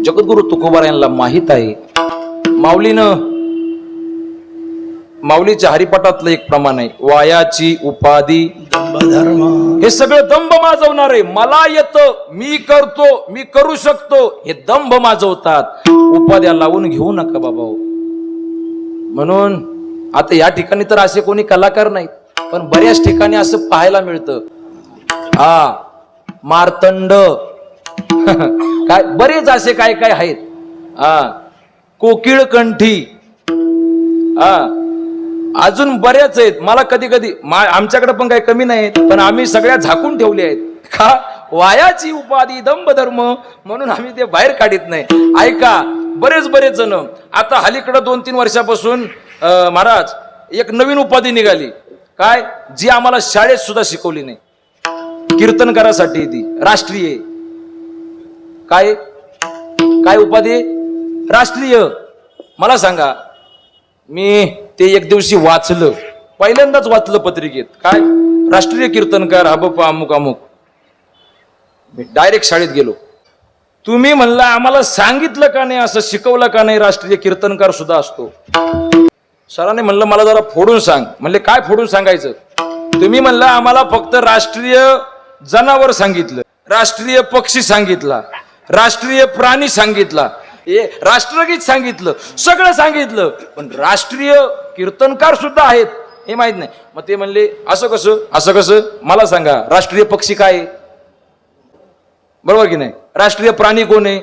जगद्गुरु तुकोबार यांना माहित आहे, माऊलीच्या हरिपाठातलं एक प्रमाण आहे, वायाची उपाधी धर्म. हे सगळं दंभ माजवणार आहे. मला येतं, मी करतो, मी करू शकतो, हे दंभ माजवतात. उपाध्या लावून घेऊ नका बाबा. म्हणून आता या ठिकाणी तर असे कोणी कलाकार नाहीत, पण बऱ्याच ठिकाणी असं पाहायला मिळतं. मार्तंड काय बरेच असे काय काय आहेत. कोकिळ कंठी, अजून बऱ्याच आहेत. मला कधी कधी आमच्याकडे पण काही कमी नाहीत, पण आम्ही सगळ्या झाकून ठेवले आहेत. का? वायाची उपाधी दंभ धर्म, म्हणून आम्ही ते बाहेर काढत नाही. ऐका, बरेच जण आता अलीकडे 2-3 वर्षापासून महाराज एक नवीन उपाधी निघाली. काय? जी आम्हाला शाळेत सुद्धा शिकवली नाही. कीर्तनकारासाठी ती राष्ट्रीय. काय काय उपाधी? राष्ट्रीय. मला सांगा, मी ते एक दिवशी वाचलं, पहिल्यांदाच वाचलं पत्रिकेत. काय? राष्ट्रीय कीर्तनकार हबप अमुक अमुक. मी डायरेक्ट शाळेत गेलो. तुम्ही म्हणला आम्हाला सांगितलं का नाही, असं शिकवलं का नाही राष्ट्रीय कीर्तनकार सुद्धा असतो? सरांनी म्हणलं मला जरा फोडून सांग. म्हणले काय फोडून सांगायचं? तुम्ही म्हणलं आम्हाला फक्त राष्ट्रीय जनावर सांगितलं, राष्ट्रीय पक्षी सांगितला, राष्ट्रीय प्राणी सांगितला, राष्ट्रगीत सांगितलं, सगळं सांगितलं, पण राष्ट्रीय कीर्तनकार सुद्धा आहेत हे माहित नाही. मग ते म्हणले असं कसं? मला सांगा, राष्ट्रीय पक्षी काय आहे? बरोबर की नाही? राष्ट्रीय प्राणी कोण आहे?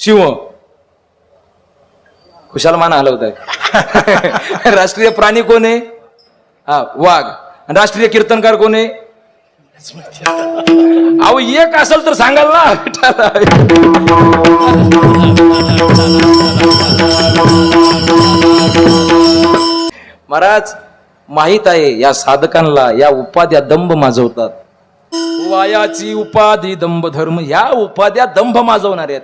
सिंह. खुशाल मान हलवत आहे. राष्ट्रीय प्राणी कोण आहे? वाघ. राष्ट्रीय कीर्तनकार कोण आहे? अहो एक असेल तर सांगाल ना. महाराज माहित आहे, या साधकांना या उपाध्या दंभ माजवतात. वायाची उपाधी दंभ धर्म, या उपाध्या दंभ माजवणार आहेत.